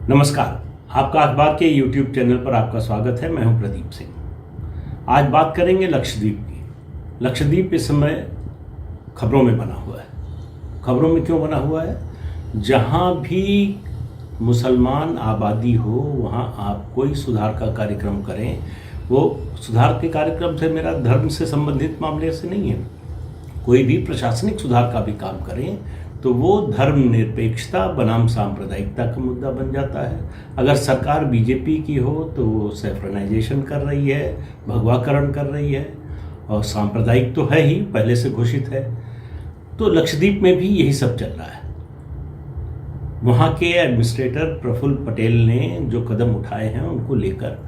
नमस्कार। आपका अखबार के YouTube चैनल पर आपका स्वागत है। मैं हूं प्रदीप सिंह। आज बात करेंगे लक्षद्वीप की। लक्षद्वीप इस समय खबरों में बना हुआ है। खबरों में क्यों बना हुआ है? जहां भी मुसलमान आबादी हो वहां आप कोई सुधार का कार्यक्रम करें, वो सुधार के कार्यक्रम से मेरा धर्म से संबंधित मामले से नहीं है। कोई भी प्रशासनिक सुधार का भी काम करें तो वो धर्मनिरपेक्षता बनाम सांप्रदायिकता का मुद्दा बन जाता है। अगर सरकार बीजेपी की हो तो वो सेफ्रनाइजेशन कर रही है, भगवाकरण कर रही है, और सांप्रदायिक तो है ही, पहले से घोषित है। तो लक्षद्वीप में भी यही सब चल रहा है। वहाँ के एडमिनिस्ट्रेटर प्रफुल्ल पटेल ने जो कदम उठाए हैं उनको लेकर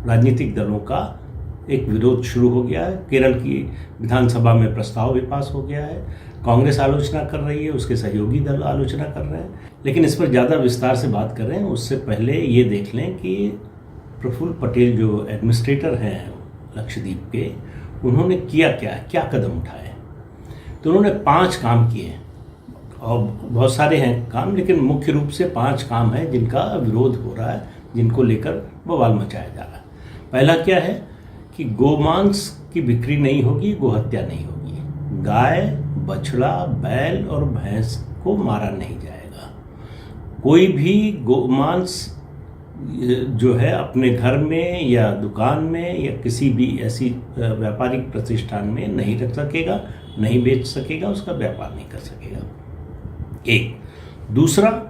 राजनीतिक दलों का एक विरोध शुरू हो गया है। केरल की विधानसभा में प्रस्ताव भी पास हो गया है। कांग्रेस आलोचना कर रही है, उसके सहयोगी दल आलोचना कर रहे हैं। लेकिन इस पर ज़्यादा विस्तार से बात कर रहे हैं उससे पहले ये देख लें कि प्रफुल्ल पटेल जो एडमिनिस्ट्रेटर हैं लक्षद्वीप के, उन्होंने किया क्या कदम उठाए। तो उन्होंने 5 काम किए हैं, और बहुत सारे हैं काम, लेकिन मुख्य रूप से 5 काम हैं जिनका विरोध हो रहा है, जिनको लेकर बवाल मचाया जा रहा है। पहला क्या है कि गोमांस की बिक्री नहीं होगी, गोहत्या नहीं होगी। गाय, बछड़ा, बैल और भैंस को मारा नहीं जाएगा। कोई भी गोमांस जो है अपने घर में या दुकान में या किसी भी ऐसी व्यापारिक प्रतिष्ठान में नहीं रख सकेगा, नहीं बेच सकेगा, उसका व्यापार नहीं कर सकेगा। एक। दूसरा,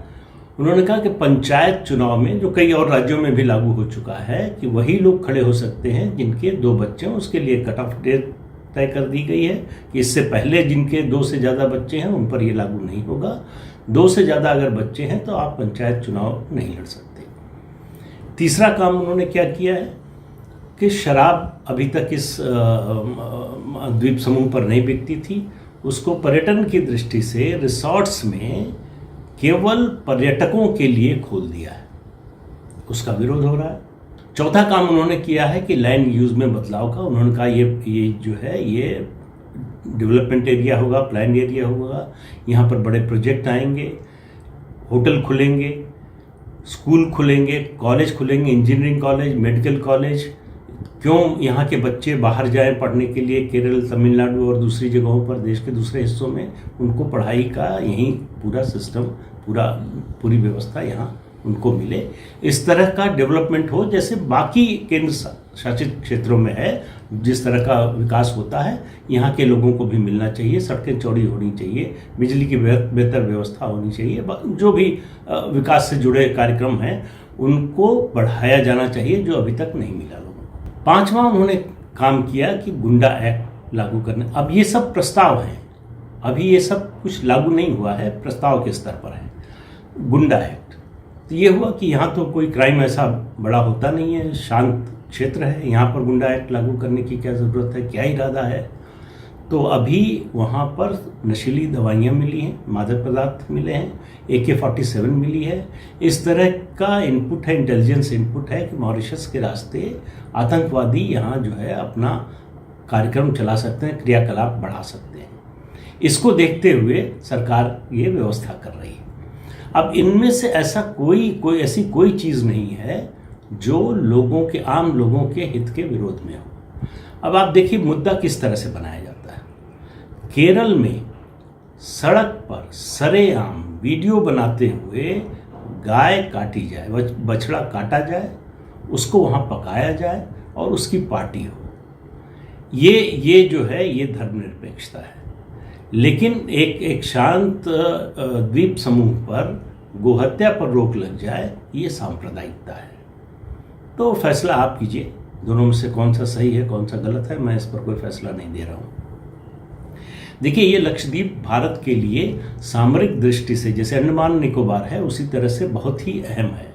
उन्होंने कहा कि पंचायत चुनाव में, जो कई और राज्यों में भी लागू हो चुका है, कि वही लोग खड़े हो सकते हैं जिनके 2 बच्चे हैं। उसके लिए कट ऑफ डेट तय कर दी गई है कि इससे पहले जिनके 2 से ज़्यादा बच्चे हैं उन पर ये लागू नहीं होगा। 2 से ज़्यादा अगर बच्चे हैं तो आप पंचायत चुनाव नहीं लड़ सकते। तीसरा काम उन्होंने क्या किया है कि शराब अभी तक इस द्वीप समूह पर नहीं बिकती थी, उसको पर्यटन की दृष्टि से रिसॉर्ट्स में केवल पर्यटकों के लिए खोल दिया है। उसका विरोध हो रहा है। चौथा काम उन्होंने किया है कि लैंड यूज में बदलाव का। उन्होंने कहा ये जो है ये डेवलपमेंट एरिया होगा, प्लान एरिया होगा, यहाँ पर बड़े प्रोजेक्ट आएंगे, होटल खुलेंगे, स्कूल खुलेंगे, कॉलेज खुलेंगे, इंजीनियरिंग कॉलेज, मेडिकल कॉलेज। क्यों यहाँ के बच्चे बाहर जाएं पढ़ने के लिए, केरल, तमिलनाडु और दूसरी जगहों पर, देश के दूसरे हिस्सों में, उनको पढ़ाई का यहीं पूरा सिस्टम, पूरी व्यवस्था यहाँ उनको मिले। इस तरह का डेवलपमेंट हो जैसे बाकी केंद्र शासित क्षेत्रों में है। जिस तरह का विकास होता है यहाँ के लोगों को भी मिलना चाहिए। सड़कें चौड़ी होनी चाहिए, बिजली की बेहतर व्यवस्था होनी चाहिए। जो भी विकास से जुड़े कार्यक्रम हैं उनको बढ़ाया जाना चाहिए, जो अभी तक नहीं मिला लोगों को। 5वां उन्होंने काम किया कि गुंडा एक्ट लागू करने। अब ये सब प्रस्ताव हैं, अभी ये सब कुछ लागू नहीं हुआ है, प्रस्ताव के स्तर पर है। गुंडा एक्ट तो ये हुआ कि यहाँ तो कोई क्राइम ऐसा बड़ा होता नहीं है, शांत क्षेत्र है, यहाँ पर गुंडा एक्ट लागू करने की क्या ज़रूरत है, क्या इरादा है। तो अभी वहाँ पर नशीली दवाइयाँ मिली हैं, मादक पदार्थ मिले हैं, AK-47 मिली है। इस तरह का इनपुट है, इंटेलिजेंस इनपुट है कि मॉरिशस के रास्ते आतंकवादी यहाँ जो है अपना कार्यक्रम चला सकते हैं, क्रियाकलाप बढ़ा सकते हैं। इसको देखते हुए सरकार ये व्यवस्था कर रही है। अब इनमें से ऐसा कोई ऐसी कोई चीज़ नहीं है जो आम लोगों के हित के विरोध में हो। अब आप देखिए मुद्दा किस तरह से बनाया जाता है। केरल में सड़क पर सरेआम वीडियो बनाते हुए गाय काटी जाए, बछड़ा काटा जाए, उसको वहाँ पकाया जाए और उसकी पार्टी हो। ये जो है ये धर्मनिरपेक्षता है। लेकिन एक शांत द्वीप समूह पर गोहत्या पर रोक लग जाए, ये सांप्रदायिकता है। तो फैसला आप कीजिए, दोनों में से कौन सा सही है, कौन सा गलत है। मैं इस पर कोई फैसला नहीं दे रहा हूँ। देखिए, ये लक्षद्वीप भारत के लिए सामरिक दृष्टि से जैसे अंडमान निकोबार है, उसी तरह से बहुत ही अहम है।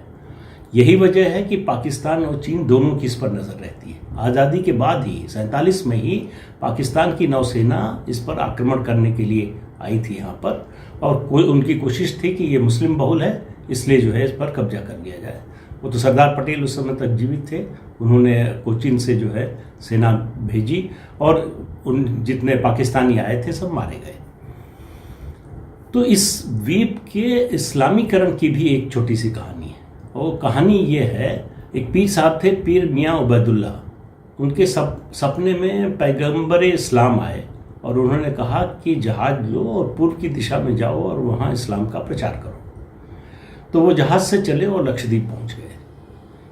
यही वजह है कि पाकिस्तान और चीन दोनों की इस पर नज़र रहती है। आज़ादी के बाद ही 47 में ही पाकिस्तान की नौसेना इस पर आक्रमण करने के लिए आई थी यहाँ पर, और उनकी कोशिश थी कि ये मुस्लिम बहुल है, इसलिए जो है इस पर कब्जा कर लिया जाए। वो तो सरदार पटेल उस समय तक जीवित थे, उन्होंने कोचीन से जो है सेना भेजी और उन जितने पाकिस्तानी आए थे सब मारे गए। तो इस द्वीप के इस्लामीकरण की भी एक छोटी सी कहानी है। और कहानी ये है, एक पीर साहब थे, पीर मियाँ उबैदुल्ला। उनके सपने में पैगंबर इस्लाम आए और उन्होंने कहा कि जहाज लो और पूर्व की दिशा में जाओ और वहाँ इस्लाम का प्रचार करो। तो वो जहाज से चले और लक्षद्वीप पहुँच गए।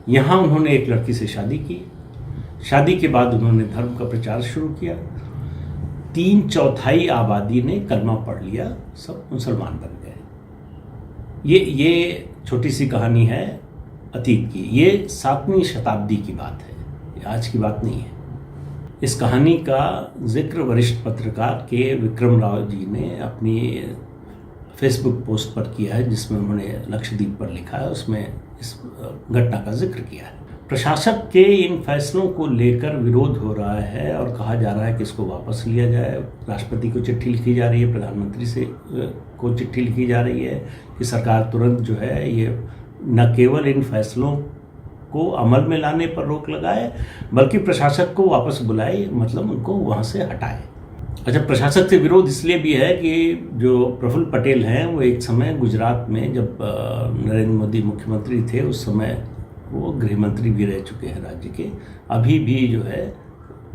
यहाँ उन्होंने एक लड़की से शादी की। शादी के बाद उन्होंने धर्म का प्रचार शुरू किया। 3/4 आबादी ने कलमा पढ़ लिया, सब मुसलमान बन गए। ये छोटी सी कहानी है अतीत की। ये 7वीं शताब्दी की बात है, ये आज की बात नहीं है। इस कहानी का जिक्र वरिष्ठ पत्रकार के विक्रम राव जी ने अपनी फेसबुक पोस्ट पर किया है, जिसमें उन्होंने लक्षद्वीप पर लिखा है। उसमें इस घटना का जिक्र किया है। प्रशासक के इन फैसलों को लेकर विरोध हो रहा है और कहा जा रहा है कि इसको वापस लिया जाए। राष्ट्रपति को चिट्ठी लिखी जा रही है, प्रधानमंत्री से को चिट्ठी लिखी जा रही है कि सरकार तुरंत जो है ये न केवल इन फैसलों को अमल में लाने पर रोक लगाए, बल्कि प्रशासक को वापस बुलाए, मतलब उनको वहाँ से हटाए। अच्छा, प्रशासक से विरोध इसलिए भी है कि जो प्रफुल्ल पटेल हैं वो एक समय गुजरात में, जब नरेंद्र मोदी मुख्यमंत्री थे, उस समय वो गृह मंत्री भी रह चुके हैं राज्य के। अभी भी जो है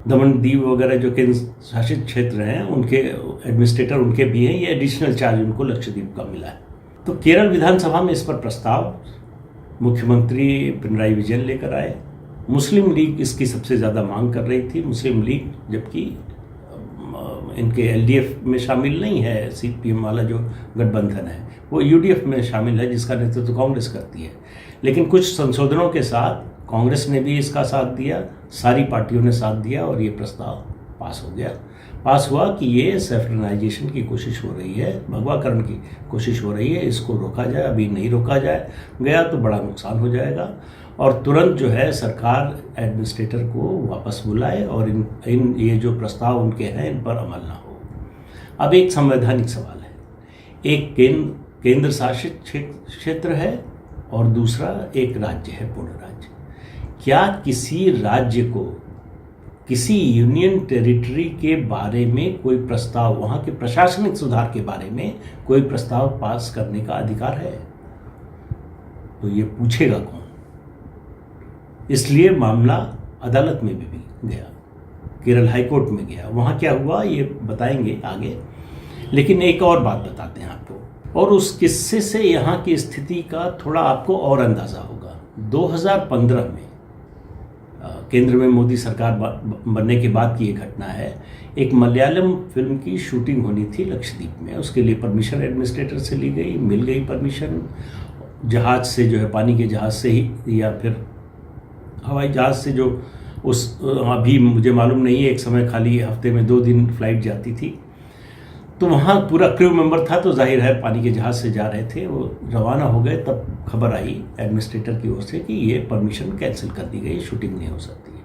दमन दीव वगैरह जो केंद्र शासित क्षेत्र हैं, उनके एडमिनिस्ट्रेटर उनके भी हैं। ये एडिशनल चार्ज उनको लक्षद्वीप का मिला है। तो केरल विधानसभा में इस पर प्रस्ताव मुख्यमंत्री पिनराई विजयन लेकर आए। मुस्लिम लीग इसकी सबसे ज़्यादा मांग कर रही थी। मुस्लिम लीग, जबकि इनके एलडीएफ में शामिल नहीं है, सीपीएम वाला जो गठबंधन है, वो यूडीएफ में शामिल है, जिसका नेतृत्व कांग्रेस करती है। लेकिन कुछ संशोधनों के साथ कांग्रेस ने भी इसका साथ दिया, सारी पार्टियों ने साथ दिया और ये प्रस्ताव पास हो गया। पास हुआ कि ये सेफ्टनाइजेशन की कोशिश हो रही है, भगवाकरण की कोशिश हो रही है, इसको रोका जाए। अभी नहीं रोका जाए गया तो बड़ा नुकसान हो जाएगा और तुरंत जो है सरकार एडमिनिस्ट्रेटर को वापस बुलाए और इन ये जो प्रस्ताव उनके हैं इन पर अमल ना हो। अब एक संवैधानिक सवाल है, एक केंद्र शासित क्षेत्र है और दूसरा एक राज्य है, पूर्ण राज्य। क्या किसी राज्य को किसी यूनियन टेरिटरी के बारे में कोई प्रस्ताव, वहाँ के प्रशासनिक सुधार के बारे में कोई प्रस्ताव पास करने का अधिकार है? तो ये पूछेगा कौन? इसलिए मामला अदालत में भी गया, केरल हाईकोर्ट में गया। वहाँ क्या हुआ ये बताएंगे आगे, लेकिन एक और बात बताते हैं आपको, और उस किस्से से यहाँ की स्थिति का थोड़ा आपको और अंदाज़ा होगा। 2015 में केंद्र में मोदी सरकार बनने के बाद की ये घटना है। एक मलयालम फिल्म की शूटिंग होनी थी लक्षद्वीप में। उसके लिए परमिशन एडमिनिस्ट्रेटर से ली गई, मिल गई परमिशन। जहाज़ से जो है, पानी के जहाज़ से ही या फिर हवाई जहाज़ से, जो उस अभी मुझे मालूम नहीं है, एक समय खाली हफ्ते में 2 दिन फ्लाइट जाती थी। तो वहाँ पूरा क्रू मेंबर था, तो जाहिर है पानी के जहाज़ से जा रहे थे। वो रवाना हो गए, तब खबर आई एडमिनिस्ट्रेटर की ओर से कि ये परमिशन कैंसिल कर दी गई, शूटिंग नहीं हो सकती है।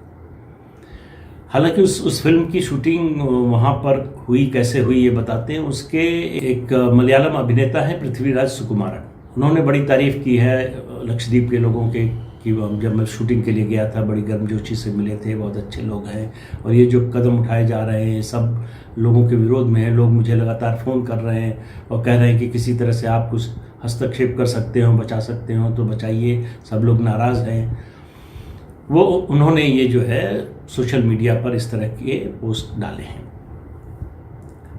हालांकि उस फिल्म की शूटिंग वहाँ पर हुई, कैसे हुई ये बताते हैं। उसके एक मलयालम अभिनेता हैं पृथ्वीराज सुकुमारन, उन्होंने बड़ी तारीफ़ की है लक्षद्वीप के लोगों के कि जब मैं शूटिंग के लिए गया था बड़ी गर्मजोशी से मिले थे, बहुत अच्छे लोग हैं और ये जो कदम उठाए जा रहे हैं सब लोगों के विरोध में है। लोग मुझे लगातार फ़ोन कर रहे हैं और कह रहे हैं कि किसी तरह से आप कुछ हस्तक्षेप कर सकते हो, बचा सकते हो तो बचाइए, सब लोग नाराज़ हैं। वो उन्होंने ये जो है सोशल मीडिया पर इस तरह के पोस्ट डाले हैं।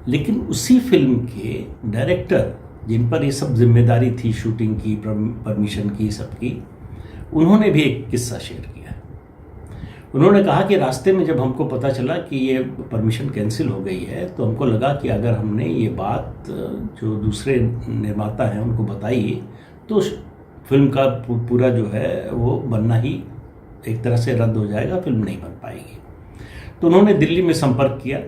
लेकिन उसी फिल्म के डायरेक्टर, जिन पर ये सब जिम्मेदारी थी शूटिंग की, परमिशन की, सबकी, उन्होंने भी एक किस्सा शेयर किया। उन्होंने कहा कि रास्ते में जब हमको पता चला कि ये परमिशन कैंसिल हो गई है, तो हमको लगा कि अगर हमने ये बात जो दूसरे निर्माता हैं उनको बताई तो फिल्म का पूरा जो है वो बनना ही एक तरह से रद्द हो जाएगा, फिल्म नहीं बन पाएगी। तो उन्होंने दिल्ली में संपर्क किया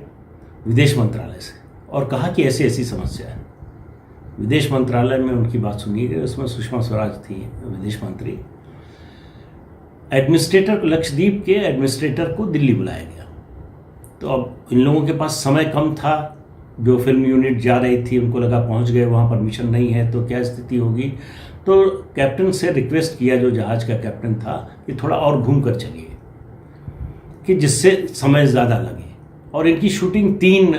विदेश मंत्रालय से और कहा कि ऐसी ऐसी समस्या है। विदेश मंत्रालय में उनकी बात सुनी गई, उसमें सुषमा स्वराज थी विदेश मंत्री। एडमिनिस्ट्रेटर, लक्षद्वीप के एडमिनिस्ट्रेटर को दिल्ली बुलाया गया। तो अब इन लोगों के पास समय कम था, जो फिल्म यूनिट जा रही थी उनको लगा पहुंच गए, वहाँ परमिशन नहीं है तो क्या स्थिति होगी। तो कैप्टन से रिक्वेस्ट किया, जो जहाज़ का कैप्टन था, कि थोड़ा और घूम कर चलिए कि जिससे समय ज़्यादा लगे। और इनकी शूटिंग 3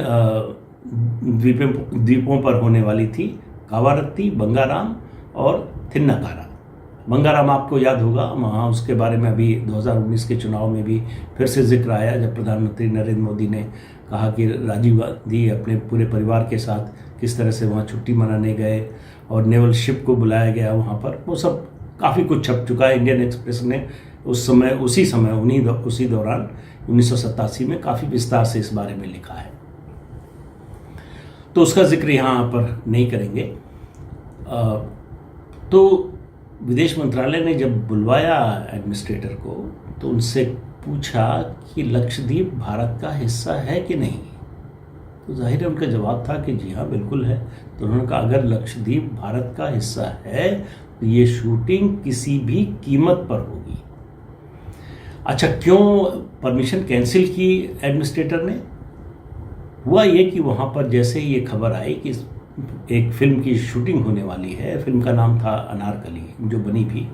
द्वीपों पर होने वाली थी, कावारत्ती, बंगाराम और थिन्नाकारा। बंगाराम आपको याद होगा, वहाँ उसके बारे में अभी 2019 के चुनाव में भी फिर से जिक्र आया, जब प्रधानमंत्री नरेंद्र मोदी ने कहा कि राजीव गांधी अपने पूरे परिवार के साथ किस तरह से वहाँ छुट्टी मनाने गए और नेवल शिप को बुलाया गया वहाँ पर। वो सब काफ़ी कुछ छप चुका है। इंडियन एक्सप्रेस ने उसी दौरान 1987 में काफ़ी विस्तार से इस बारे में लिखा है, तो उसका जिक्र यहाँ पर नहीं करेंगे। तो विदेश मंत्रालय ने जब बुलवाया एडमिनिस्ट्रेटर को, तो उनसे पूछा कि लक्षद्वीप भारत का हिस्सा है कि नहीं। तो जाहिर है उनका जवाब था कि जी हाँ बिल्कुल है। तो उन्होंने कहा अगर लक्षद्वीप भारत का हिस्सा है तो ये शूटिंग किसी भी कीमत पर होगी। अच्छा, क्यों परमिशन कैंसिल की एडमिनिस्ट्रेटर ने? हुआ ये कि वहाँ पर जैसे ही ये खबर आई कि एक फिल्म की शूटिंग होने वाली है, फिल्म का नाम था अनारकली, जो बनी भी,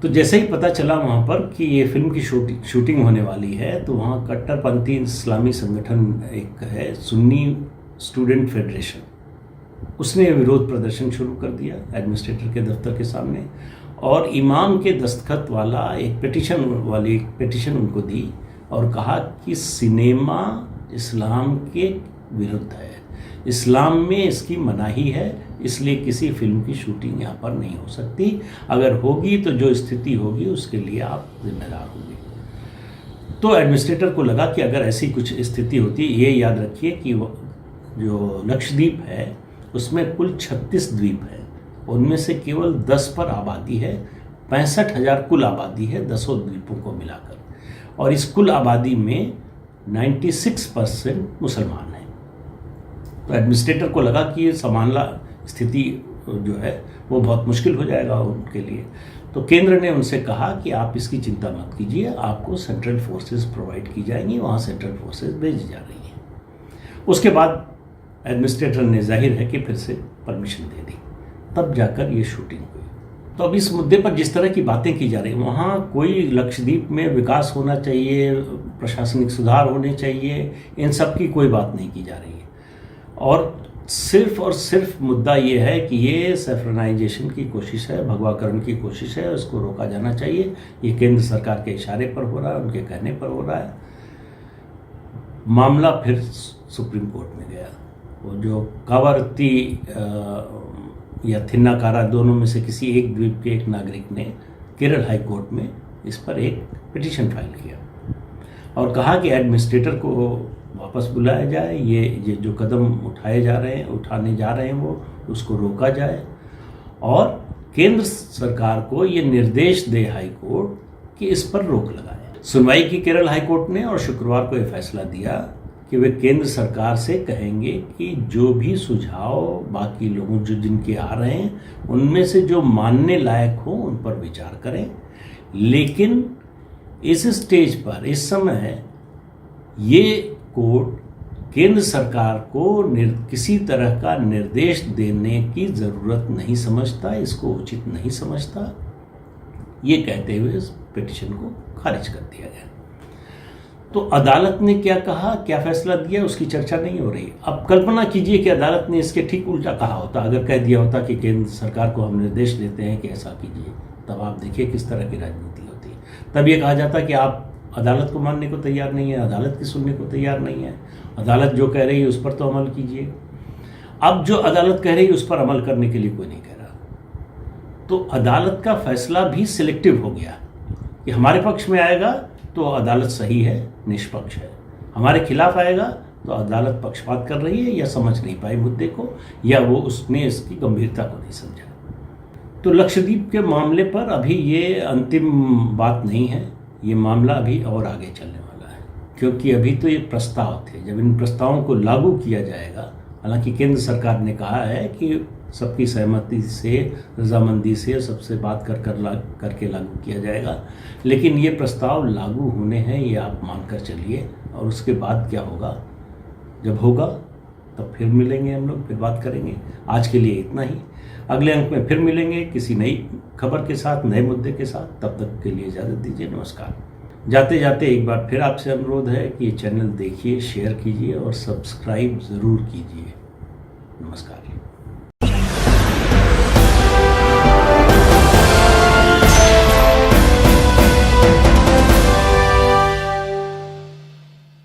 तो जैसे ही पता चला वहाँ पर कि ये फिल्म की शूटिंग होने वाली है, तो वहाँ कट्टरपंथी इस्लामी संगठन एक है, सुन्नी स्टूडेंट फेडरेशन, उसने विरोध प्रदर्शन शुरू कर दिया एडमिनिस्ट्रेटर के दफ्तर के सामने, और इमाम के दस्तखत वाला एक पेटिशन उनको दी और कहा कि सिनेमा इस्लाम के विरुद्ध है, इस्लाम में इसकी मनाही है, इसलिए किसी फिल्म की शूटिंग यहाँ पर नहीं हो सकती। अगर होगी तो जो स्थिति होगी उसके लिए आप जिम्मेदार होंगे। तो एडमिनिस्ट्रेटर को लगा कि अगर ऐसी कुछ स्थिति होती, ये याद रखिए कि जो लक्षद्वीप है उसमें कुल 36 द्वीप है, उनमें से केवल 10 पर आबादी है, 65,000 कुल आबादी है 10 द्वीपों को मिलाकर, और इस कुल आबादी में 96% मुसलमान हैं। तो एडमिनिस्ट्रेटर को लगा कि ये संभालना स्थिति जो है वो बहुत मुश्किल हो जाएगा उनके लिए। तो केंद्र ने उनसे कहा कि आप इसकी चिंता मत कीजिए, आपको सेंट्रल फोर्सेस प्रोवाइड की जाएंगी, वहाँ सेंट्रल फोर्सेस भेजी जा रही हैं। उसके बाद एडमिनिस्ट्रेटर ने जाहिर है कि फिर से परमिशन दे दी, तब जाकर ये शूटिंग हुई। तो अब इस मुद्दे पर जिस तरह की बातें की जा रही हैं, वहाँ कोई लक्षद्वीप में विकास होना चाहिए, प्रशासनिक सुधार होने चाहिए, इन सब की कोई बात नहीं की जा रही है, और सिर्फ मुद्दा ये है कि ये सेफ्रनाइजेशन की कोशिश है, भगवाकरण की कोशिश है, उसको रोका जाना चाहिए। ये केंद्र सरकार के इशारे पर हो रहा है, उनके कहने पर हो रहा है। मामला फिर सुप्रीम कोर्ट में गया। वो जो कावारत्ती या थिन्नाकारा, दोनों में से किसी एक द्वीप के एक नागरिक ने केरल हाई कोर्ट में इस पर एक पिटीशन फाइल किया और कहा कि एडमिनिस्ट्रेटर को वापस बुलाया जाए, ये जो कदम उठाने जा रहे हैं वो उसको रोका जाए, और केंद्र सरकार को ये निर्देश दे हाई कोर्ट कि इस पर रोक लगाए। सुनवाई की केरल हाई कोर्ट ने और शुक्रवार को यह फैसला दिया कि वे केंद्र सरकार से कहेंगे कि जो भी सुझाव बाकी लोगों जिनके आ रहे हैं उनमें से जो मानने लायक हो उन पर विचार करें, लेकिन इस स्टेज पर इस समय ये कोर्ट केंद्र सरकार को किसी तरह का निर्देश देने की ज़रूरत नहीं समझता, इसको उचित नहीं समझता, ये कहते हुए इस पिटीशन को खारिज कर दिया गया। तो अदालत ने क्या कहा, क्या फैसला दिया, उसकी चर्चा नहीं हो रही। अब कल्पना कीजिए कि अदालत ने इसके ठीक उल्टा कहा होता, अगर कह दिया होता कि केंद्र सरकार को हम निर्देश देते हैं कि ऐसा कीजिए, तब आप देखिए किस तरह की राजनीति होती। तब ये कहा जाता कि आप अदालत को मानने को तैयार नहीं है, अदालत की सुनने को तैयार नहीं है, अदालत जो कह रही है उस पर तो अमल कीजिए। अब जो अदालत कह रही है उस पर अमल करने के लिए कोई नहीं कह रहा, तो अदालत का फैसला भी सिलेक्टिव हो गया कि हमारे पक्ष में आएगा तो अदालत सही है, निष्पक्ष है, हमारे खिलाफ आएगा तो अदालत पक्षपात कर रही है या समझ नहीं पाई मुद्दे को, या वो उसने इसकी गंभीरता को नहीं समझा। तो लक्षद्वीप के मामले पर अभी ये अंतिम बात नहीं है, ये मामला अभी और आगे चलने वाला है, क्योंकि अभी तो ये प्रस्ताव थे। जब इन प्रस्तावों को लागू किया जाएगा, हालांकि केंद्र सरकार ने कहा है कि सबकी सहमति से, रजामंदी से सबसे बात करके लागू किया जाएगा, लेकिन ये प्रस्ताव लागू होने हैं ये आप मानकर चलिए, और उसके बाद क्या होगा, जब होगा तब फिर मिलेंगे हम लोग, फिर बात करेंगे। आज के लिए इतना ही, अगले अंक में फिर मिलेंगे किसी नई खबर के साथ, नए मुद्दे के साथ। तब तक के लिए इजाज़त दीजिए, नमस्कार। जाते जाते एक बार फिर आपसे अनुरोध है कि ये चैनल देखिए, शेयर कीजिए और सब्सक्राइब ज़रूर कीजिए। नमस्कार।